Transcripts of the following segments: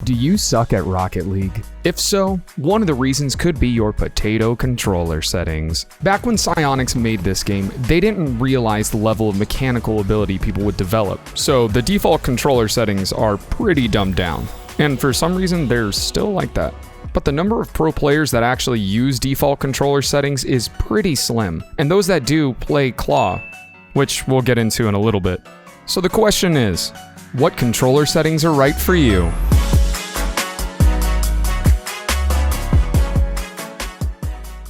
Do you suck at Rocket League? If so, one of the reasons could be your potato controller settings. Back when Psyonix made this game, they didn't realize the level of mechanical ability people would develop, so the default controller settings are pretty dumbed down. And for some reason, they're still like that. But the number of pro players that actually use default controller settings is pretty slim, and those that do play claw, which we'll get into in a little bit. So the question is, what controller settings are right for you?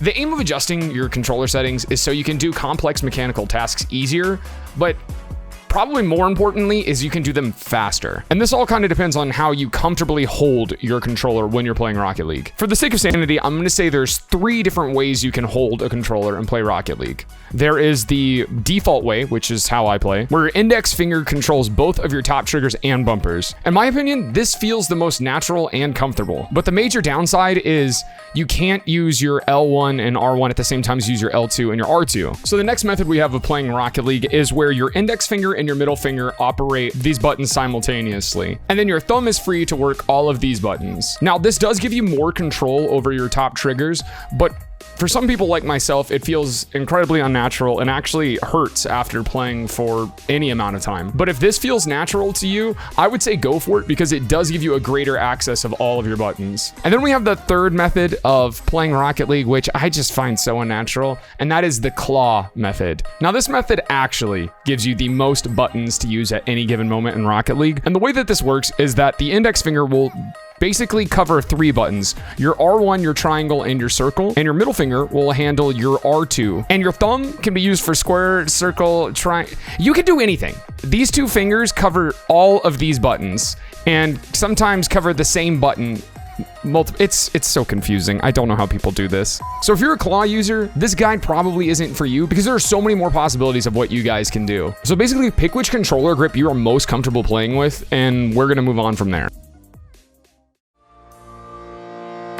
The aim of adjusting your controller settings is so you can do complex mechanical tasks easier, but probably more importantly is you can do them faster. And this all kind of depends on how you comfortably hold your controller when you're playing Rocket League. For the sake of sanity, I'm going to say there's 3 different ways you can hold a controller and play Rocket League. There is the default way, which is how I play, where your index finger controls both of your top triggers and bumpers. In my opinion, this feels the most natural and comfortable. But the major downside is you can't use your L1 and R1 at the same time as use your L2 and your R2. So the next method we have of playing Rocket League is where your index finger and your middle finger operate these buttons simultaneously. And then your thumb is free to work all of these buttons. Now, this does give you more control over your top triggers, but for some people like myself, it feels incredibly unnatural and actually hurts after playing for any amount of time. But if this feels natural to you, I would say go for it because it does give you a greater access of all of your buttons. And then we have the third method of playing Rocket League, which I just find so unnatural, and that is the claw method. Now, this method actually gives you the most buttons to use at any given moment in Rocket League. And the way that this works is that the index finger will basically cover 3 buttons: your R1, your triangle, and your circle. And your middle finger will handle your R2. And your thumb can be used for square, circle, you can do anything. These 2 fingers cover all of these buttons and sometimes cover the same button. It's so confusing. I don't know how people do this. So if you're a claw user, this guide probably isn't for you because there are so many more possibilities of what you guys can do. So basically pick which controller grip you are most comfortable playing with, and we're gonna move on from there.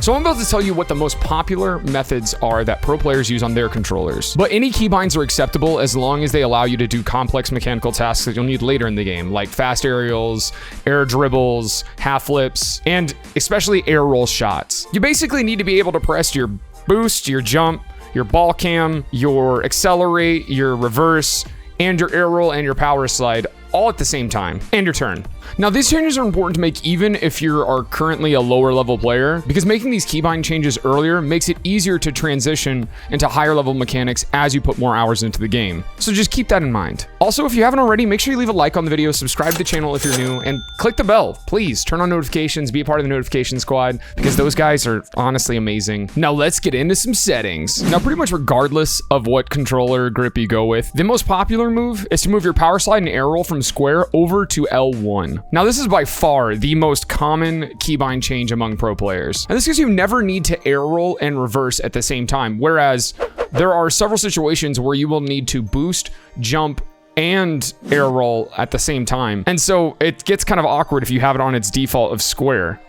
So I'm about to tell you what the most popular methods are that pro players use on their controllers. But any keybinds are acceptable as long as they allow you to do complex mechanical tasks that you'll need later in the game, like fast aerials, air dribbles, half flips, and especially air roll shots. You basically need to be able to press your boost, your jump, your ball cam, your accelerate, your reverse, and your air roll and your power slide all at the same time, and your turn. Now, these changes are important to make even if you are currently a lower level player, because making these keybind changes earlier makes it easier to transition into higher level mechanics as you put more hours into the game. So just keep that in mind. Also, if you haven't already, make sure you leave a like on the video, subscribe to the channel if you're new, and click the bell. Please turn on notifications, be a part of the notification squad, because those guys are honestly amazing. Now let's get into some settings. Now, pretty much regardless of what controller grip you go with, the most popular move is to move your power slide and air roll from square over to L1. Now, this is by far the most common keybind change among pro players. And this because you never need to air roll and reverse at the same time, whereas there are several situations where you will need to boost, jump, and air roll at the same time. And so it gets kind of awkward if you have it on its default of square.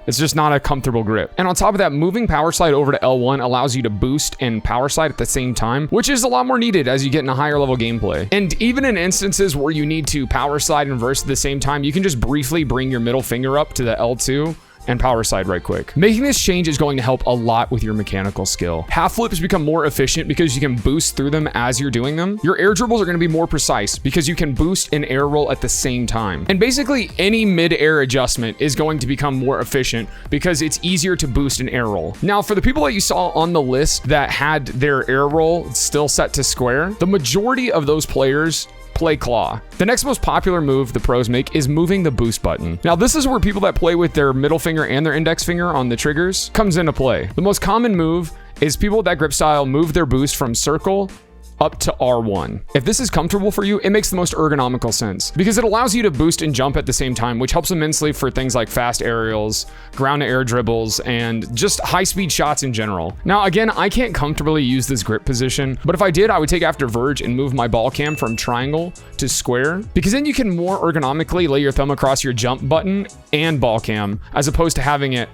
It's just not a comfortable grip. And on top of that, moving power slide over to L1 allows you to boost and power slide at the same time, which is a lot more needed as you get in a higher level gameplay. And even in instances where you need to power slide and reverse at the same time, you can just briefly bring your middle finger up to the L2 and power slide right quick. Making this change is going to help a lot with your mechanical skill. Half flips become more efficient because you can boost through them as you're doing them. Your air dribbles are going to be more precise because you can boost and air roll at the same time. And basically any mid-air adjustment is going to become more efficient because it's easier to boost and air roll. Now, for the people that you saw on the list that had their air roll still set to square, the majority of those players play claw. The next most popular move the pros make is moving the boost button. Now, this is where people that play with their middle finger and their index finger on the triggers comes into play. The most common move is people with that grip style move their boost from circle up to R1. If this is comfortable for you, it makes the most ergonomical sense because it allows you to boost and jump at the same time, which helps immensely for things like fast aerials, ground to air dribbles, and just high speed shots in general. Now, again, I can't comfortably use this grip position, but if I did, I would take after Verge and move my ball cam from triangle to square, because then you can more ergonomically lay your thumb across your jump button and ball cam as opposed to having it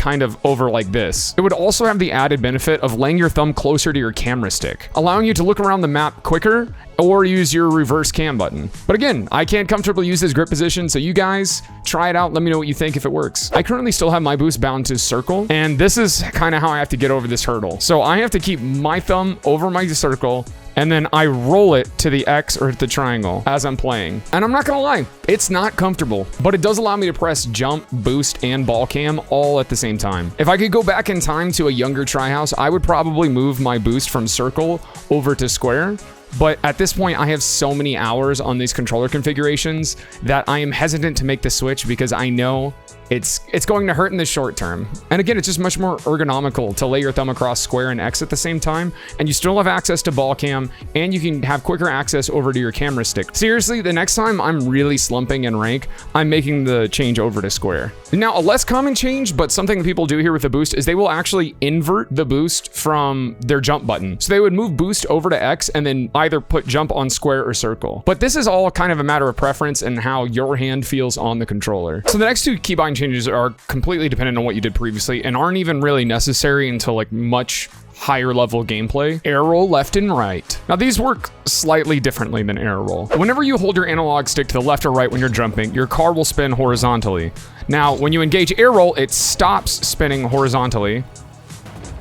kind of over like this. It would also have the added benefit of laying your thumb closer to your camera stick, allowing you to look around the map quicker or use your reverse cam button. But again, I can't comfortably use this grip position, so you guys try it out. Let me know what you think if it works. I currently still have my boost bound to circle, and this is kind of how I have to get over this hurdle. So I have to keep my thumb over my circle, and then I roll it to the X or the triangle as I'm playing. And I'm not gonna lie, it's not comfortable, but it does allow me to press jump, boost, and ball cam all at the same time. If I could go back in time to a younger TRIHOUSE, I would probably move my boost from circle over to square. But at this point, I have so many hours on these controller configurations that I am hesitant to make the switch because I know it's going to hurt in the short term. And again, it's just much more ergonomical to lay your thumb across square and X at the same time, and you still have access to ball cam, and you can have quicker access over to your camera stick. Seriously, the next time I'm really slumping in rank, I'm making the change over to square. Now, a less common change, but something that people do here with the boost is they will actually invert the boost from their jump button. So they would move boost over to X and then either put jump on square or circle. But this is all kind of a matter of preference and how your hand feels on the controller. So the next two keybind changes are completely dependent on what you did previously and aren't even really necessary until like much higher level gameplay. Air roll left and right. Now these work slightly differently than air roll. Whenever you hold your analog stick to the left or right when you're jumping, your car will spin horizontally. Now when you engage air roll, it stops spinning horizontally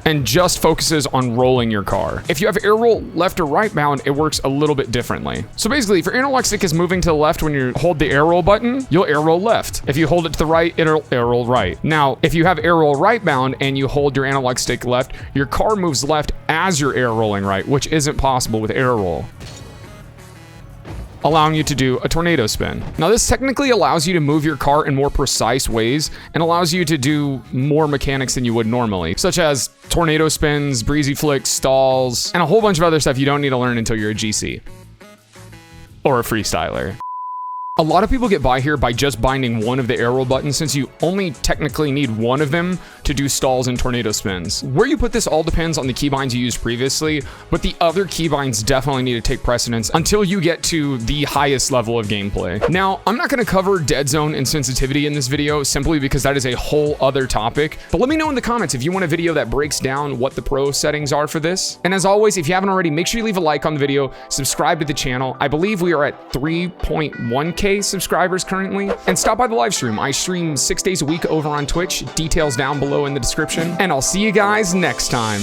and just focuses on rolling your car. If you have air roll left or right bound, it works a little bit differently. So basically, if your analog stick is moving to the left when you hold the air roll button, you'll air roll left. If you hold it to the right, it'll air roll right. Now, if you have air roll right bound and you hold your analog stick left, your car moves left as you're air rolling right, which isn't possible with air roll, allowing you to do a tornado spin. Now this technically allows you to move your car in more precise ways and allows you to do more mechanics than you would normally, such as tornado spins, breezy flicks, stalls, and a whole bunch of other stuff you don't need to learn until you're a GC or a freestyler. A lot of people get by here by just binding one of the air roll buttons since you only technically need one of them to do stalls and tornado spins. Where you put this all depends on the keybinds you used previously, but the other keybinds definitely need to take precedence until you get to the highest level of gameplay. Now, I'm not gonna cover dead zone and sensitivity in this video simply because that is a whole other topic, but let me know in the comments if you want a video that breaks down what the pro settings are for this. And as always, if you haven't already, make sure you leave a like on the video, subscribe to the channel. I believe we are at 3.1K subscribers currently, and stop by the live stream. I stream 6 days a week over on Twitch, details down below in the description, and I'll see you guys next time.